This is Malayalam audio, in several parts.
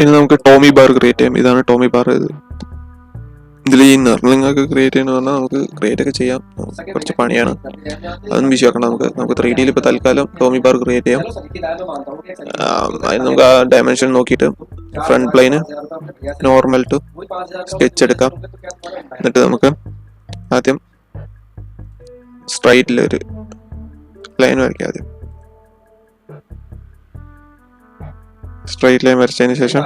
ഇനി നമുക്ക് ടോമി ബാർ ക്രിയേറ്റ് ചെയ്യാം. ഇതാണ് ടോമി ബാർ. ഇതിൽ ഈ നെർലിംഗ് ക്രിയേറ്റ് ചെയ്യണമെന്ന് പറഞ്ഞാൽ നമുക്ക് ക്രിയേറ്റ് ഒക്കെ ചെയ്യാം. കുറച്ച് പണിയാണ്, അതൊന്നും വിഷയമാക്കണം. നമുക്ക് 3Dയിൽ ഇപ്പോൾ തൽക്കാലം ടോമി ബാർ ക്രിയേറ്റ് ചെയ്യാം. അതിന് നമുക്ക് ആ ഡയമെൻഷൻ നോക്കിയിട്ട് ഫ്രണ്ട് പ്ലെയിന് നോർമൽ ടു സ്കെച്ച് എടുക്കാം. എന്നിട്ട് നമുക്ക് ആദ്യം സ്ട്രൈറ്റിലൊരു ലൈൻ വരയ്ക്കാം. ആദ്യം സ്ട്രൈറ്റ് ലൈൻ വരച്ചതിന് ശേഷം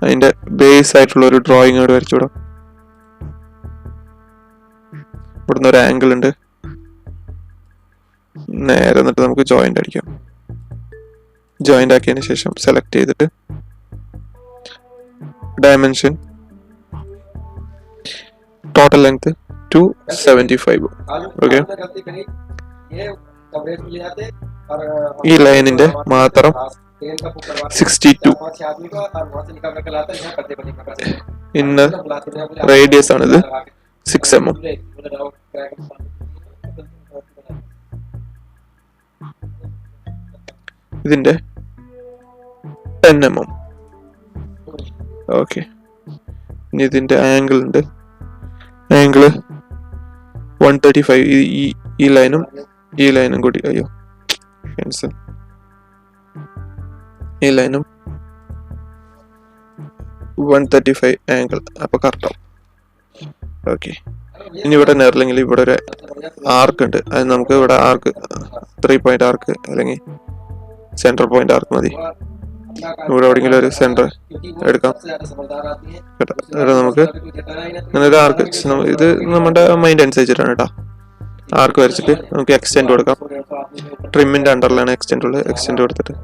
അതിന്റെ ബേസ് ആയിട്ടുള്ള ഒരു ഡ്രോയിങ് ഇവിടെ വരച്ചുവിടാം. ഇവിടുന്ന് ഒരു ആംഗിൾ ഉണ്ട്, നേരെ എന്നിട്ട് നമുക്ക് ജോയിന്റ് അടിക്കാം. ജോയിന്റ് ആക്കിയതിന് ശേഷം സെലക്ട് ചെയ്തിട്ട് ഡയമെൻഷൻ ടോട്ടൽ ലെങ്ത് 275. ഓക്കെ, ഈ ലൈനിന്റെ മാത്രം 62 ഇന്നർ റേഡിയസ് ആണിത്, 6 mm. ഇതിന്റെ 10 mm. ഓക്കെ, ഇനി ഇതിന്റെ ആംഗിൾ ഉണ്ട്, ആംഗിള് 135. ഈ ലൈനും ഈ ലൈനും കൂടി, അയ്യോ ക്യാൻസൽ, ഈ ലൈനും 135 ആംഗിൾ, അപ്പൊ കറക്റ്റ് ആവും. ഓക്കെ, ഇനി ഇവിടെ നെർലിംഗിൽ ഇവിടെ ഒരു ആർക്ക് ഉണ്ട്. അത് നമുക്ക് ഇവിടെ ആർക്ക് 3 പോയിന്റ് ആർക്ക് അല്ലെങ്കിൽ സെൻട്രൽ പോയിന്റ് ആർക്ക് മതി. ഇവിടെ എവിടെയെങ്കിലും ഒരു സെന്റർ എടുക്കാം കേട്ടോ. നമുക്ക് അങ്ങനെ ഒരു ആർക്ക്, ഇത് നമ്മുടെ മൈൻഡ് അനുസരിച്ചിട്ടാണ് കേട്ടോ. ആർക്ക് വരച്ചിട്ട് നമുക്ക് എക്സ്റ്റെൻഡ് കൊടുക്കാം. ട്രിമ്മിന്റെ അണ്ടറിലാണ് എക്സ്റ്റെൻഡ് ഉള്ളത്. എക്സ്റ്റെൻഡ് കൊടുത്തിട്ട്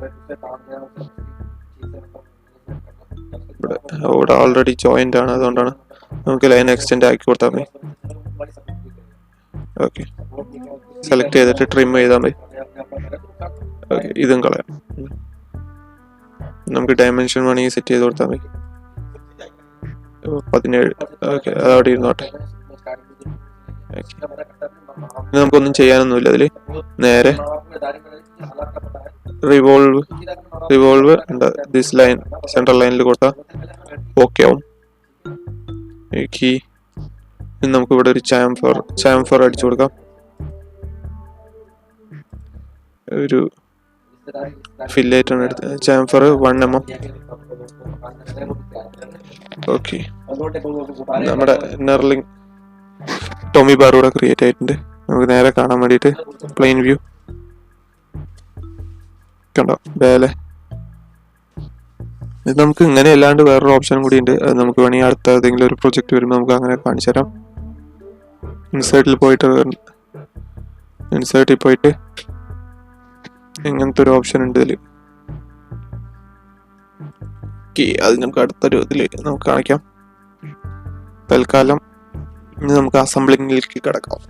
ഇവിടെ ഓൾറെഡി ജോയിന്റ് ആണ്, അതുകൊണ്ടാണ് നമുക്ക് ലൈൻ എക്സ്റ്റെൻഡ് ആക്കി കൊടുത്താൽ മതി. ഓക്കെ, സെലക്ട് ചെയ്തിട്ട് ട്രിം ചെയ്താൽ മതി. ഓക്കെ, ഇതും കളയാം. നമുക്ക് ഡയമെൻഷൻ വേണമെങ്കിൽ സെറ്റ് ചെയ്ത് കൊടുത്താൽ മതി. 17. ഓക്കെ, അതവിടെ ഇരുന്നോട്ടെ. നമുക്കൊന്നും ചെയ്യാനൊന്നുമില്ല അതില്. നേരെ റിവോൾവ് ദിസ് ലൈൻ സെൻട്രൽ ലൈനിൽ കൊടുത്താൽ ഓക്കെ ആവും. നമുക്ക് ഇവിടെ ഒരു ചാംഫർ അടിച്ചു കൊടുക്കാം. ഒരു ഫില്ലേറ്റ് ആണ് എടുത്തത്. Chamfer 1 mm. ഓക്കെ, നമ്മുടെ നെർലിംഗ് ടോമി ബാർ കൂടെ ക്രിയേറ്റ് ആയിട്ടുണ്ട്. നമുക്ക് നേരെ കാണാൻ വേണ്ടിയിട്ട് പ്ലെയിൻ വ്യൂ കണ്ടോ വേലെ. ഇത് നമുക്ക് ഇങ്ങനെ അല്ലാണ്ട് വേറൊരു ഓപ്ഷൻ കൂടി ഉണ്ട്. അത് നമുക്ക് വേണമെങ്കിൽ അടുത്ത ഏതെങ്കിലും ഒരു പ്രൊജക്ട് വരുമ്പോൾ നമുക്ക് അങ്ങനെ കാണിച്ചു തരാം. ഇൻസേർട്ടിൽ പോയിട്ട് ഇങ്ങനത്തെ ഒരു ഓപ്ഷൻ ഉണ്ട് ഇതിൽ. അത് നമുക്ക് അടുത്തൊരു ഇതിൽ നമുക്ക് കാണിക്കാം. തൽക്കാലം ഇനി നമുക്ക് അസംബ്ലിങ്ങിലേക്ക് കിടക്കാം.